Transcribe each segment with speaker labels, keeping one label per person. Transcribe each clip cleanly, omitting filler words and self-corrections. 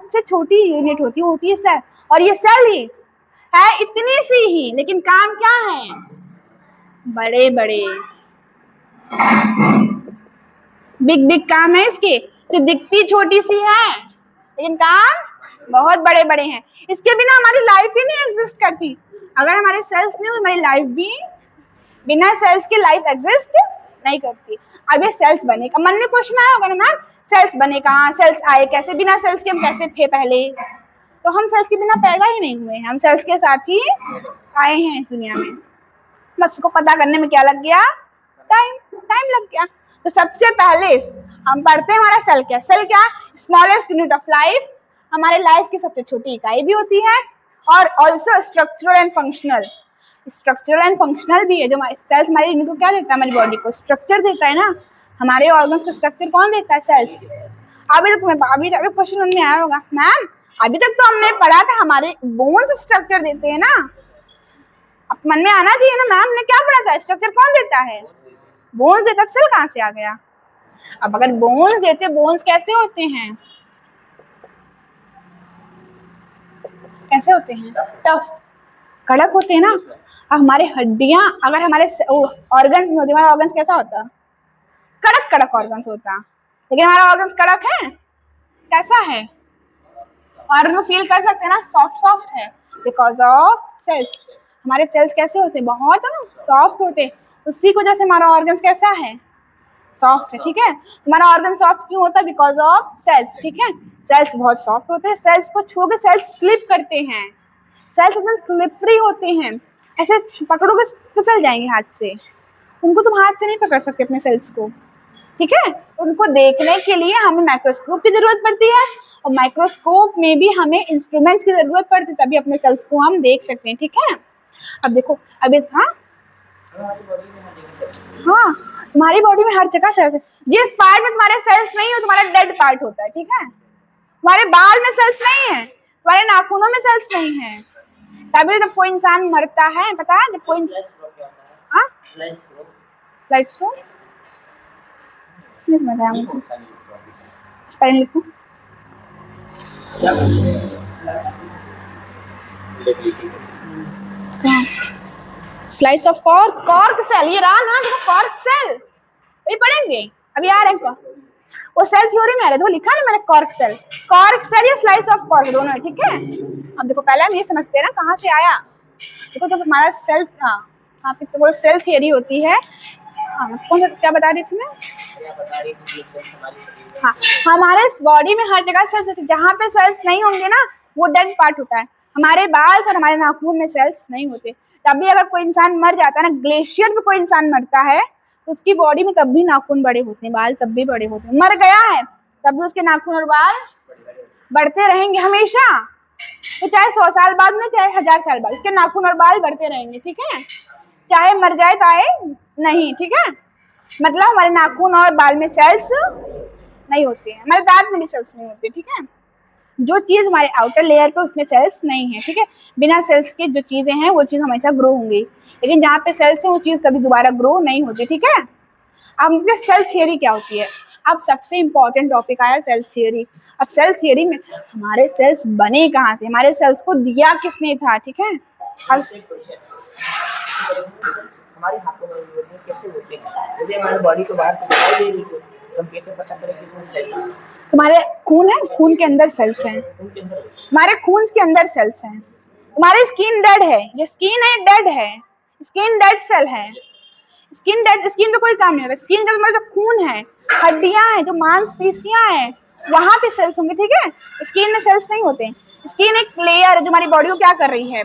Speaker 1: सबसे छोटी यूनिट होती है सेल, और ये सेल ही है इतनी सी ही, लेकिन काम क्या है, बड़े बड़े बिग बिग काम है इसके। तो दिखती छोटी सी है लेकिन काम बहुत बड़े बड़े हैं। इसके बिना हमारी लाइफ ही नहीं एग्जिस्ट करती। अगर हमारे सेल्स नहीं हो, हमारी लाइफ भी बिना सेल्स के लाइफ एग्जिस्ट नहीं करती। अब ये सेल्स बने का मन में क्वेश्चन आया होगा ना मैम, सेल्स बने कहाँ, सेल्स आए कैसे, बिना सेल्स के हम कैसे थे पहले। तो हम सेल्स के बिना पैदा ही नहीं हुए हैं, हम सेल्स के साथ ही आए हैं इस दुनिया में। बस उसको पता करने में क्या लग गया, टाइम लग गया। तो सबसे पहले हम पढ़ते हैं हमारा सेल क्या, सेल क्या, स्मॉलेस्ट यूनिट ऑफ लाइफ, हमारे लाइफ की सबसे छोटी इकाई भी होती है, और also structural and functional. Structural and functional भी है। जो सेल्स हमारी यूनिट को क्या देता है, हमारी बॉडी को स्ट्रक्चर देता है ना। हमारे ऑर्गन्स को स्ट्रक्चर कौन देता है, सेल्स। अभी तक तुम्हें अभी क्वेश्चन में आया होगा मैम, अभी तक तो हमने पढ़ा था हमारे बोन्स स्ट्रक्चर देते हैं ना। अब मन में आना चाहिए ना मैम ने क्या पढ़ा था, स्ट्रक्चर कौन देता है, बोन्स देता। सेल कहाँ से आ गया। अब अगर बोन्स देते, बोन्स कैसे होते हैं, कैसे होते हैं, टफ, कड़क होते हैं ना। अब हमारे हड्डियां अगर हमारे ऑर्गन्स में होती, हमारा ऑर्गन्स कैसा होता, कड़क कड़क ऑर्गन्स होता। लेकिन हमारा ऑर्गन्स कड़क है, कैसा है, ऑर्गन फील कर सकते हैं ना, सॉफ्ट सॉफ्ट है, बिकॉज ऑफ सेल्स। हमारे सेल्स कैसे होते हैं, बहुत सॉफ्ट होते हैं। उसी को जैसे हमारा ऑर्गन्स कैसा है, सॉफ्ट है, ठीक है। हमारा ऑर्गन सॉफ्ट क्यों होता है, बिकॉज ऑफ सेल्स, ठीक है। सेल्स बहुत सॉफ्ट होते हैं, सेल्स को छू के सेल्स स्लिप करते हैं, सेल्स एकदम स्लिपरी होते हैं, ऐसे पकड़ोगे फिसल जाएंगे हाथ से। उनको तुम हाथ से नहीं पकड़ सकते अपने सेल्स को, ठीक है। उनको देखने के लिए हमें माइक्रोस्कोप की जरूरत पड़ती है, और माइक्रोस्कोप में भी हमें इंस्ट्रूमेंट्स की जरूरत पड़ती है, तभी अपने सेल्स को हम देख सकते हैं, ठीक है। अब देखो, अभी हाँ तुम्हारी बॉडी में हर जगह सेल्स है। जिस पार्ट में तुम्हारे सेल्स नहीं हो, तुम्हारा डेड पार्ट होता है, ठीक है। तुम्हारे बाल में सेल्स नहीं है, तुम्हारे नाखूनों में सेल्स नहीं है। तभी जब कोई इंसान मरता है, पता है, जब कोई लाइट स्टोन लिखूं, स्लाइस ऑफ कॉर्क सेल, ये रहा ना देखो, कॉर्क सेल ये पढ़ेंगे अभी आ रहे हैं। वो सेल थ्योरी में आ रहा है, वो लिखा ना मैंने, कॉर्क सेल या स्लाइस ऑफ कॉर्क दोनों है, ठीक है। अब देखो पहले हम ये समझते हैं ना कहाँ से आया। देखो जब हमारा सेल, हाँ तो वो सेल थियरी होती है। कौन क्या बता रही थी मैं, हाँ हमारे बॉडी में हर जगह सेल्स होती है। जहाँ पे सेल्स नहीं होंगे ना, वो डेड पार्ट होता है। हमारे बाल और हमारे नाखून में सेल्स नहीं होते। तभी अगर कोई इंसान मर जाता है ना, ग्लेशियर में कोई इंसान मरता है, तो उसकी बॉडी में तब भी नाखून बड़े होते हैं, बाल तब भी बड़े होते हैं। मर गया है तब भी उसके नाखून और बाल बढ़ते रहेंगे हमेशा। तो चाहे 100 साल बाद में, चाहे 1000 साल बाद, उसके नाखून और बाल बढ़ते रहेंगे, ठीक है। चाहे मर जाए चाहे नहीं, ठीक है। मतलब हमारे नाखून और बाल में सेल्स नहीं होते हैं, हमारे दांत में भी सेल्स नहीं होते, ठीक है। जो चीज हमारे आउटर लेयर पे, उसमें सेल्स नहीं है, ठीक है। बिना सेल्स के जो चीजें हैं वो चीज हमेशा ग्रो होंगी, लेकिन जहाँ पे सेल्स है वो चीज कभी दोबारा ग्रो नहीं होती, ठीक है। अब मुझे सेल थियरी क्या होती है। अब सबसे इंपॉर्टेंट टॉपिक आया सेल थियरी। अब सेल थियरी में हमारे सेल्स बने कहाँ से, हमारे सेल्स को दिया किसने था, ठीक है। अब
Speaker 2: हमारे हाथों में कैसे होते हैं, जैसे हमारी बॉडी को बाहर से दिखाई दे रही है, तो हम कैसे पता करें किसमें सेल है।
Speaker 1: तुम्हारे खून है, खून के अंदर सेल्स हैं, हमारे खून के अंदर सेल्स हैं। तुम्हारी स्किन डेड है, ये स्किन है डेड है, स्किन डेड सेल है। स्किन डेड, स्किन पे कोई काम नहीं होगा। स्किन का मतलब जो खून है, हड्डियां हैं, जो मांसपेशियां हैं, वहां पे सेल्स होंगे, ठीक है। स्किन में सेल्स नहीं होते। स्किन एक लेयर है जो हमारी बॉडी को क्या कर रही है,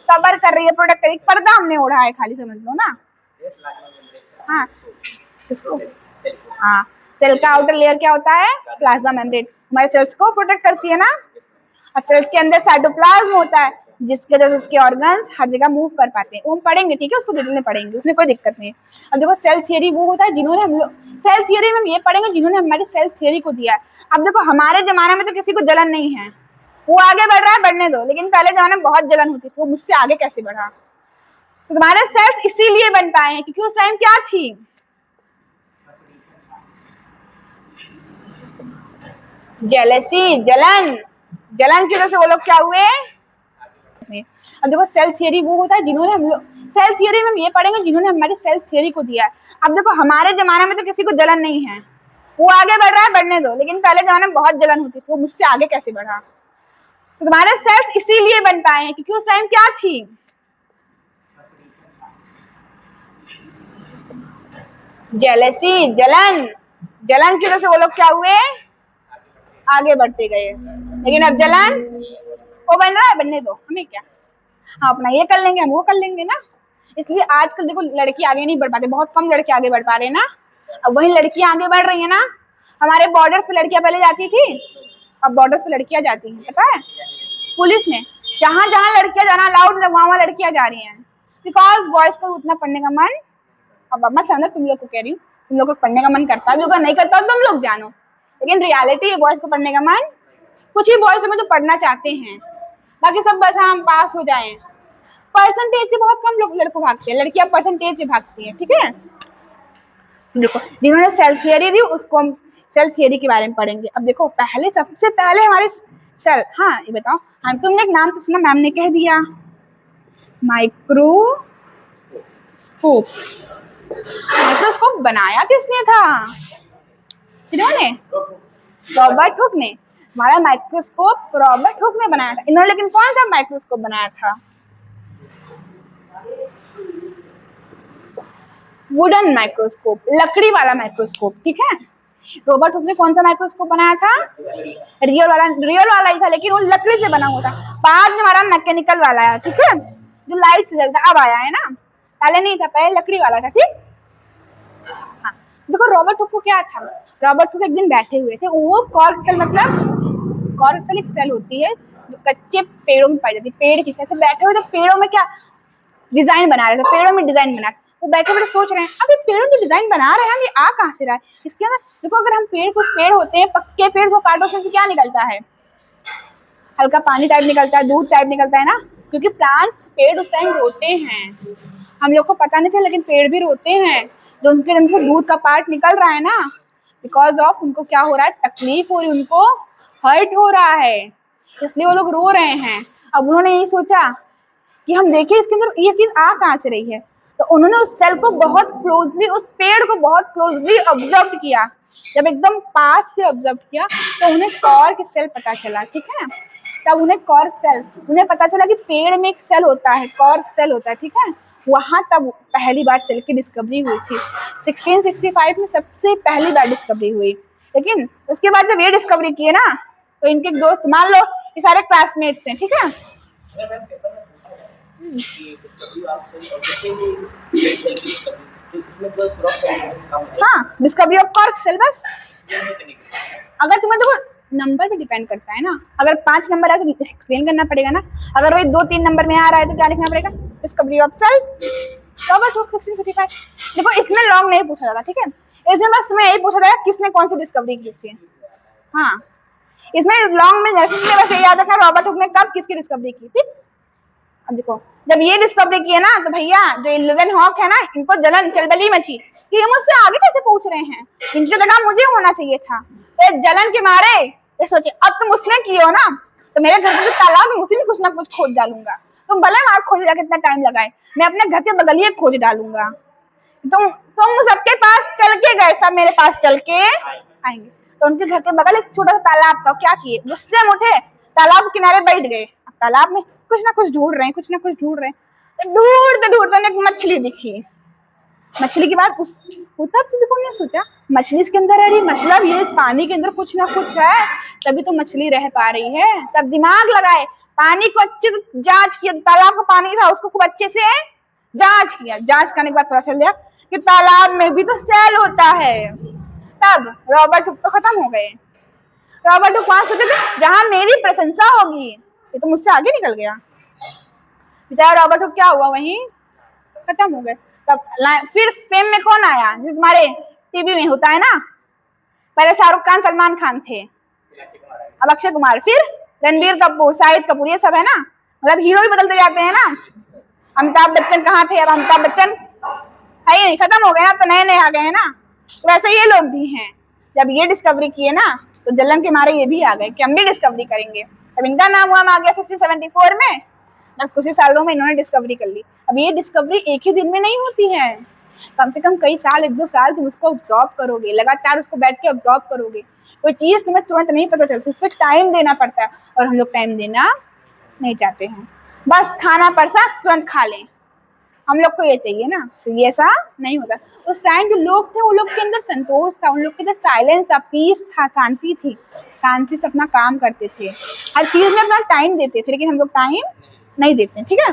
Speaker 1: कवर कर रही है, प्रोटेक्ट कर रही है। पर्दा हमने ओढ़ा है खाली, समझ लो ना। हाँ किसको, हाँ सेल का आउटर लेयर क्या होता है, प्लाज्मा मेम्ब्रेन, हमारे सेल्स को प्रोटेक्ट करती है ना। अब सेल्स के अंदर साइटोप्लाज्म होता है, जिसके वजह से उसके ऑर्गन्स हर जगह मूव कर पाते हैं। वो हम पढ़ेंगे, ठीक है, उसको डिटेल में पढ़ेंगे, उसमें कोई दिक्कत नहीं है। अब देखो सेल थियरी वो होता है जिन्होंने, हम लोग सेल थियरी में ये पढ़ेंगे जिन्होंने हमारी सेल थियरी को दिया है। अब देखो हमारे जमाने में तो किसी को जलन नहीं है, वो आगे बढ़ रहा है, बढ़ने दो। लेकिन पहले जमाने में बहुत जलन होती थी, वो मुझसे आगे कैसे बढ़ा। तो तुम्हारे सेल्स इसीलिए बन पाए हैं क्योंकि उस टाइम क्या थी, जेलसी, जलन, जलन की वजह से वो लोग क्या हुए। अब देखो सेल थियरी वो होता है जिन्होंने हम लोग, सेल थियरी में हम ये पढ़ेंगे जिन्होंने हमारी सेल थियरी को दिया है। अब देखो हमारे जमाने में तो किसी को जलन नहीं है, वो आगे बढ़ रहा है, बढ़ने दो, लेकिन पहले जमाने में बहुत जलन होती थी, वो मुझसे आगे कैसे बढ़ा। तो तुम्हारे सेल्स इसीलिए बन पाए हैं क्योंकि उस टाइम क्या थी, जेलसी, जलन। जलन की वजह से वो लोग क्या हुए, आगे बढ़ते गए। लेकिन अब जलन वो बन रहा है, बनने दो, हमें क्या, हाँ अपना ये कर लेंगे, हम वो कर लेंगे ना। इसलिए आजकल देखो लड़की आगे नहीं बढ़ पाते, बहुत कम लड़के आगे बढ़ पा रहे हैं ना। अब वही लड़कियां आगे बढ़ रही है ना। हमारे बॉर्डर्स पे लड़कियां पहले जाती थी, अब बॉर्डर्स पे लड़कियां जाती हैं, पता है। पुलिस में जहां जहां लड़कियां जाना अलाउड, वहां वहां लड़कियां जा रही हैं, बिकॉज बॉयज को उतना पढ़ने का मन, अब मैं समझ तुम लोग को कह रही हूँ, तुम लोग को पढ़ने का मन करता भी होगा, नहीं करता हो तुम लोग जानो, लेकिन रियलिटी है बॉयज को पढ़ने का मन, कुछ ही बॉयज में तो पढ़ना चाहते हैं, बाकी सब बस हम पास हो जाएं। परसेंटेज से बहुत कम लोग लड़कों भागते हैं, लड़कियां परसेंटेज से भागती हैं, ठीक है। देखो जिन्होंने सेल थियरी दी उसको हम सेल थियरी के बारे में पढ़ेंगे। अब देखो पहले, सबसे पहले हमारे सेल, हाँ ये बताओ, हम तुमने एक नाम तो सुना, मैम ने कह दिया, माइक्रोस्कोप। माइक्रोस्कोप बनाया किसने था, किन्होंने, रॉबर्ट हुक ने। हमारा माइक्रोस्कोप रॉबर्ट हुक ने बनाया था। इन्होंने लेकिन कौन सा माइक्रोस्कोप बनाया था, वुडन माइक्रोस्कोप, लकड़ी वाला माइक्रोस्कोप, ठीक है। रॉबर्ट हुक ने कौन सा माइक्रोस्कोप बनाया था, रियल वाला ही था, लेकिन वो लकड़ी से बना हुआ था। बाद में हमारा मैकेनिकल वाला है, ठीक है, जो लाइट से जलता अब आया है ना, पहले नहीं था, पहले लकड़ी वाला था, ठीक। हाँ देखो रॉबर्ट हुक को क्या था, रॉबर्ट हुक एक दिन बैठे हुए थे, वो कॉर्क सेल, मतलब कॉर्क सेल एक सेल होती है जो कच्चे पेड़ों में पाई जाती है, पेड़ की से बैठे हुए, तो पेड़ों में क्या डिजाइन बना रहे थे, पेड़ों में डिजाइन बना, वो बैठे बैठे सोच रहे हैं अब ये पेड़ों की डिजाइन बना रहे हैं हम, ये आ कहाँ से रहा है इसके अंदर। देखो अगर हम पेड़, कुछ पेड़ होते हैं पक्के पेड़, को काटो से क्या निकलता है, हल्का पानी टाइप निकलता है, दूध टाइप निकलता है ना, क्योंकि प्लांट्स, पेड़ उस टाइम रोते हैं, हम लोग को पता नहीं था लेकिन पेड़ भी रोते हैं, जो उनके अंदर से दूध का पार्ट निकल रहा है ना, बिकॉज ऑफ उनको क्या हो रहा है, तकलीफ हो रही, उनको हर्ट हो रहा है, इसलिए वो लोग रो रहे हैं। अब उन्होंने यही सोचा कि हम देखें इसके अंदर ये चीज आ कहाँ से रही है, तो उन्होंने उस सेल को बहुत क्लोजली, उस पेड़ को बहुत क्लोजली ऑब्जर्व किया। जब एकदम पास से ऑब्जर्व किया तो उन्हें कॉर्क सेल पता चला, ठीक है। तब उन्हें कॉर्क सेल, उन्हें पता चला कि पेड़ में एक सेल होता है, कॉर्क सेल होता है, ठीक है। वहां तब पहली बार सेल की डिस्कवरी हुई थी, 1665 में सबसे पहली बार डिस्कवरी हुई। लेकिन उसके बाद जब ये डिस्कवरी किए ना, तो इनके एक दोस्त, मान लो ये सारे क्लासमेट्स हैं, ठीक है, हाँ डिस्कवरी ऑफ कॉर्क सेल। बस अगर तुम्हें देखो नंबर पे डिपेंड करता है ना, अगर 5 नंबर है तो एक्सप्लेन करना पड़ेगा ना, अगर वही 2-3 नंबर में आ रहा है तो क्या लिखना पड़ेगा, discovery of cell, Robert Hooke 1665। देखो इसमें लॉन्ग नहीं पूछा जाता, ठीक है, इसमें बस तुम्हें यही पूछा जाएगा किसने कौन सी डिस्कवरी की थी। हाँ इसमें लॉन्ग में जैसे बस ये याद रखना रॉबर्ट हुक ने कब किसकी डिस्कवरी की थी। अब देखो जब ये डिस्कवरी की है ना, तो भैया जो लेवन हॉक है ना, इनको जलन चलबली मची कि ये मुझसे आगे कैसे पहुंच रहे हैं, इनकी जगह मुझे होना चाहिए था। तो जलन के मारे ये सोचे अब तुम उसमें की हो ना, तो मेरे घर के तालाब में उसी में कुछ ना कुछ खोज डालूंगा, तुम भले वहां खोज जाके इतना टाइम लगाए, मैं अपने घर के बगल ही खोज डालूंगा। तुम सबके पास चल के गए, सब मेरे पास चल के आएंगे। तो उनके घर के बगल एक छोटा सा तालाब था, क्या किए, गुस्से में उठे, तालाब किनारे बैठ गए, तालाब में कुछ ना कुछ ढूंढ रहे हैं, कुछ ना कुछ ढूंढ रहे हैं, तो ढूंढते ढूंढते एक मछली दिखी। मछली के बाद उस होता तो देखो उन्होंने सोचा मछली इसके अंदर है, मतलब ये पानी के अंदर कुछ ना कुछ है, तभी तो मछली रह पा रही है। तब दिमाग लगाए, पानी को अच्छे से जांच किया, तालाब का पानी था उसको खूब अच्छे से जांच किया, जांच करने के बाद पता चल गया कि तालाब में भी तो सेल होता है। तब रॉबर्ट हुक तो खत्म हो गए। रॉबर्ट हुक वहां सोचे थे जहां मेरी प्रशंसा होगी, ये तो मुझसे आगे निकल गया बेचारा रॉबर्ट हुक, क्या हुआ वहीं खत्म हो गए। तब फिर फेम में कौन आया, जिस हमारे टीवी में होता है ना, पहले शाहरुख खान, सलमान खान थे, अब अक्षय कुमार, फिर रणबीर कपूर, शाहिद कपूर, ये सब है ना, मतलब हीरो ही बदलते जाते हैं ना। अमिताभ बच्चन कहाँ थे, अब अमिताभ बच्चन है ही नहीं, खत्म हो गए ना, तो नए नए आ गए हैं ना। तो वैसे ये लोग भी हैं, जब ये डिस्कवरी किए ना तो जलन के मारे ये भी आ गए कि हम भी डिस्कवरी करेंगे। तब इनका नाम हुआ आ गया 1674 में। बस कुछ ही सालों में इन्होंने डिस्कवरी कर ली। अब ये डिस्कवरी एक ही दिन में नहीं होती है, कम से कम कई साल, 1-2 साल तुम उसको ऑब्जॉर्व करोगे, लगातार उसको बैठ के ऑब्जॉर्व करोगे। कोई चीज तुम्हें तुरंत नहीं पता चलती, उस पर टाइम देना पड़ता है, और हम लोग टाइम देना नहीं चाहते हैं। बस खाना परसा तुरंत खा लें, हम लोग को ये चाहिए ना, तो ये ऐसा नहीं होता। उस टाइम जो लोग थे वो लोग के अंदर संतोष था, उन लोग के अंदर साइलेंस था, पीस था, शांति थी, शांति से अपना काम करते थे, हर चीज में अपना टाइम देते थे। लेकिन हम लोग टाइम नहीं देते, ठीक है।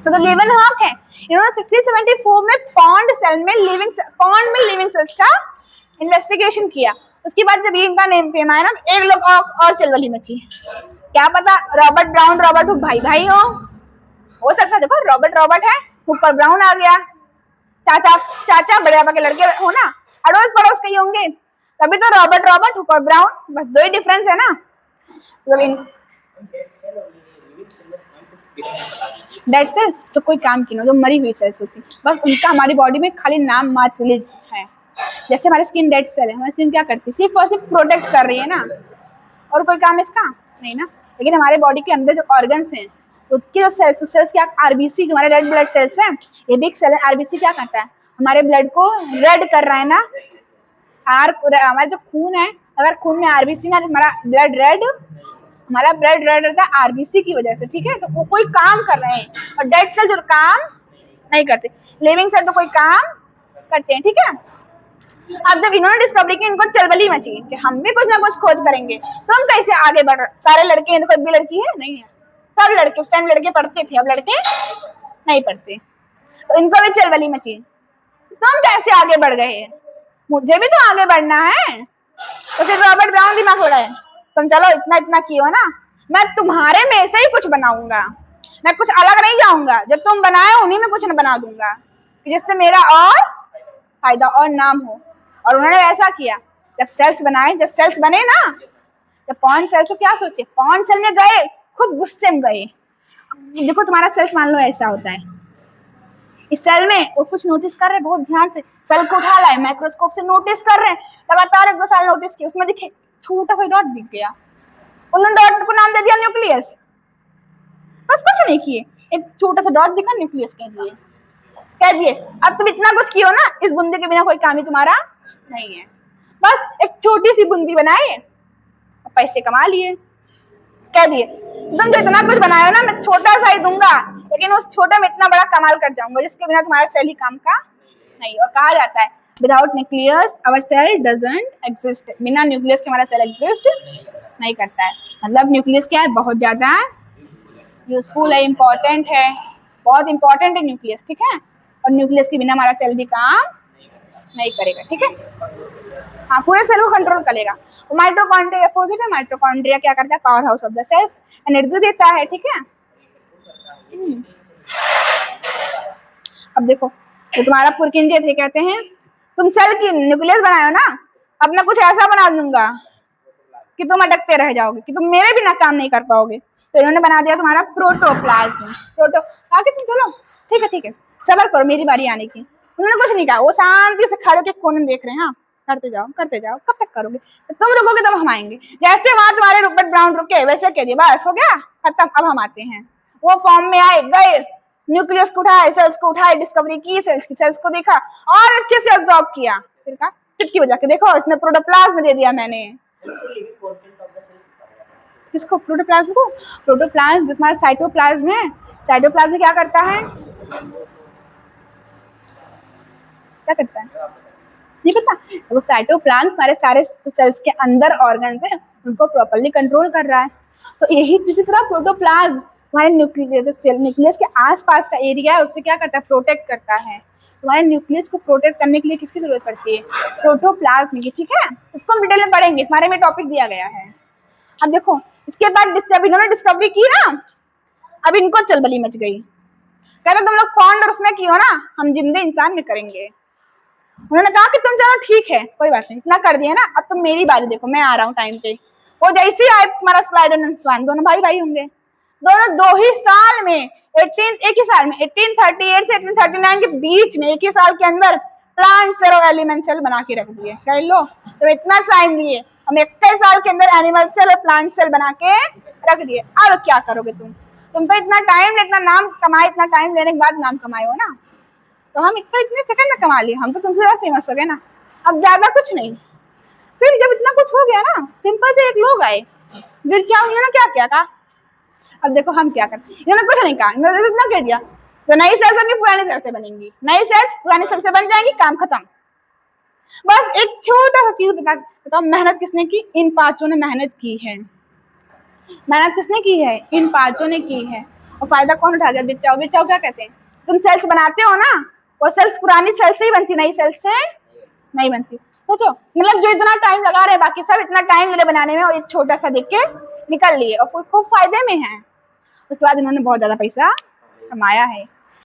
Speaker 1: तो लेवनहॉक है, इन्होंने 1674 में पॉन्ड में लिविंग सेल्स का इन्वेस्टिगेशन किया। उसके बाद जब ये इनका नेम फेम आया ना, एक लोग और चलवली मची। क्या पता रॉबर्ट ब्राउन रॉबर्ट हुक भाई भाई हो सकता है। देखो रॉबर्ट है, हुकर ब्राउन आ गया, चाचा बड़े पापा के लड़के हो ना, अड़ोस पड़ोस के ही होंगे, तभी तो रॉबर्ट हुकर ब्राउन, बस 2 ही डिफरेंस है ना। मतलब डेड सेल तो कोई काम की ना, जो मरी हुई सेल्स होती, बस उनका हमारी बॉडी में खाली नाम मात्र है। जैसे हमारी स्किन डेड सेल है, हमारी स्किन क्या करती है, सिर्फ और सिर्फ प्रोटेक्ट कर रही है ना, और कोई काम इसका नहीं ना। लेकिन हमारे बॉडी के अंदर जो ऑर्गन्स हैं, उसके जो सेल्स क्या, आरबीसी जो हमारे रेड ब्लड सेल्स हैं, ये भी एक सेल है। आरबीसी क्या करता है, हमारे ब्लड को रेड कर रहा है ना। हमारा जो खून है, अगर खून में आरबीसी ना, हमारा ब्लड रेड रहता है आरबीसी की वजह से, ठीक है। तो वो कोई काम कर रहे हैं, और डेड सेल जो काम नहीं करते, लिविंग सेल तो कोई काम करते हैं, ठीक है। अब जब इन्होंने डिस्कवरी की, इनको चलबली मची कि हम भी कुछ ना कुछ खोज करेंगे, तो हम कैसे आगे बढ़ रहे। सारे लड़के हैं तो कोई भी लड़की है नहीं है, सब लड़के, उस टाइम लड़के पढ़ते थे, अब लड़के नहीं पढ़ते, तो इनको भी चलबली मची, तो हम कैसे आगे बढ़ गए, मुझे भी तो आगे बढ़ना है। तो फिर रॉबर्ट ब्राउन दिमाग हो रहा है, तुम चलो इतना किए हो ना, मैं तुम्हारे में से ही कुछ बनाऊंगा, मैं कुछ अलग नहीं जाऊंगा, जब तुम बनाए उन्हीं में कुछ न बना दूंगा, जिससे मेरा और फायदा और नाम हो। और उन्होंने ऐसा किया, जब सेल्स बने ना, जब पॉन्ड सेल, तो क्या सोचे, पॉन्ड सेल में गए, खूब गुस्से में गए। देखो तुम्हारा सेल्स मान लो ऐसा होता है, इस सेल में वो कुछ नोटिस कर रहे हैं, बहुत ध्यान से सेल को उठा लाए, माइक्रोस्कोप से नोटिस कर रहे हैं, लगातार 1-2 साल नोटिस किया, उसमें दिखे छोटा सा डॉट दिख गया, उन्होंने डॉट को नाम दे दिया न्यूक्लियस। बस कुछ नहीं किए, एक छोटा सा डॉट दिखा, न्यूक्लियस कह दिए। अब तुम इतना कुछ किए हो ना, इस बूंदी के बिना कोई काम ही तुम्हारा नहीं है। बस एक छोटी सी बूंदी बनाए, पैसे कमा लिए, कह दिए तुम जो इतना कुछ बनाए हो ना, मैं छोटा सा ही दूंगा, लेकिन उस छोटे में इतना बड़ा कमाल कर जाऊंगा, जिसके बिना तुम्हारा सेल ही काम का नहीं। और कहा जाता है without nucleus our cell doesn't exist, बिना न्यूक्लियस के हमारा सेल एग्जिस्ट नहीं करता है। मतलब न्यूक्लियस क्या है, बहुत ज्यादा यूजफुल है, इम्पोर्टेंट है, बहुत इंपॉर्टेंट है न्यूक्लियस, ठीक है। और न्यूक्लियस के बिना हमारा सेल भी काम नहीं करेगा, ठीक है। हाँ, पूरे सेल को कंट्रोल करेगा। माइटोकॉन्ड्रिया अपोजिट है, माइटोकॉन्ड्रिया क्या करता है, power house of the cells, energy देता है, ठीक है। अब देखो, तो तुम्हारा पुरकिंजे थे, कहते हैं तुम सेल की न्यूक्लियस बनाए ना, अब मैं कुछ ऐसा बना दूंगा कि तुम अटकते रह जाओगे, कि तुम मेरे बिना काम नहीं कर पाओगे। तो इन्होंने बना दिया तुम्हारा प्रोटोप्लाज्म। आगे तुम चलो, ठीक है, सब्र करो मेरी बारी आने की। उन्होंने कुछ नहीं कहा, वो शांति से खड़े के कोने में देख रहे हैं। हाँ, करते जाओ, कब तक करोगे, तो तुम रुकोगे तब हम आएंगे। जैसे वहां तुम्हारे रॉबर्ट ब्राउन रुके, वैसे कह दिया बस हो गया खत्म, अब हम आते हैं। वो फॉर्म में आए, गए, न्यूक्लियस को उठाए, सेल्स को उठाए, डिस्कवरी की, सेल्स को देखा और अच्छे से ऑब्जर्व किया, फिर कहा चुटकी बजा के देखो इसमें प्रोटोप्लाज्म दे दिया मैंने। किसको, प्रोटोप्लाज्म को? प्रोटोप्लाज्म जो तुम्हारा साइटोप्लाज्म है, साइटोप्लाज्म में क्या करता है, नहीं पता। वो साइटोप्लाज्म हमारे सारे सेल्स के अंदर ऑर्गन्स हैं, उनको प्रॉपर्ली कंट्रोल कर रहा है। तो यही जिस तरह प्रोटोप्लाज्म हमारे न्यूक्लियस के आसपास का एरिया है, उससे क्या करता है, प्रोटेक्ट करता है। तुम्हारे न्यूक्लियस को प्रोटेक्ट करने के लिए किसकी जरूरत पड़ती है, प्रोटोप्लाज्म की, ठीक है। इसको हम डिटेल में पढ़ेंगे, तुम्हारे में टॉपिक दिया गया है। अब देखो, इसके बाद जब इन्होंने डिस्कवरी की ना, अब इनको चलबली मच गई, कहते तुम लोग पॉन्ड और उसमें की हो ना, हम जिंदे इंसान में करेंगे। उन्होंने कहा कि तुम चलो ठीक है, कोई बात नहीं, इतना कर दिया ना, अब तुम मेरी बारी देखो, मैं आ रहा हूँ टाइम पे। वो जैसे ही आए, तुम्हारा स्लाइडर एंड स्वान दोनों भाई होंगे, दोनों 2 ही साल में, एक ही साल में 1838 से 1839 के बीच में, एक ही साल के अंदर प्लांट सेल और एलिमेंट सेल बना के रख दिए। कह लो, तो इतना टाइम लिए, हम 21 साल के अंदर एनिमल सेल और प्लांट सेल बना के रख दिए। अब क्या करोगे तुम तो इतना टाइम, इतना नाम कमाए, इतना टाइम लेने के बाद नाम कमाए हो ना, तो हम इतने सेकंड में कमा लिए, हम तो तुमसे ज्यादा फेमस हो गए ना, अब ज्यादा कुछ नहीं। फिर जब इतना कुछ हो गया ना, सिंपल से एक लोग आए, गिरचा उन्होंने क्या किया कहा, अब देखो हम क्या करें, इन्होंने कुछ नहीं कहा, इन्होंने इतना कह दिया तो नई सेल्स अपनी पुरानी सेल्स से बनेंगी, नई सेल्स पुरानी सेल्स से बन जाएंगी, काम खत्म। बस एक छोटा सा चीज बताओ, मेहनत किसने की? इन पांचों ने मेहनत की है। मेहनत किसने की है? इन पांचों ने की है। और फायदा कौन उठा गया? बिचाओ। बिचाओ क्या कहते हैं? तुम सेल्स बनाते हो ना, वो सेल्स पुरानी सेल्स से ही बनती, नई सेल्स से नहीं बनती। सोचो, मतलब जो इतना टाइम लगा रहे हैं, बाकी सब इतना टाइम ले बनाने में, और एक छोटा सा देख के निकल लिए और खूब फायदे में है। उसके बाद इन्होंने बहुत ज्यादा पैसा कमाया है।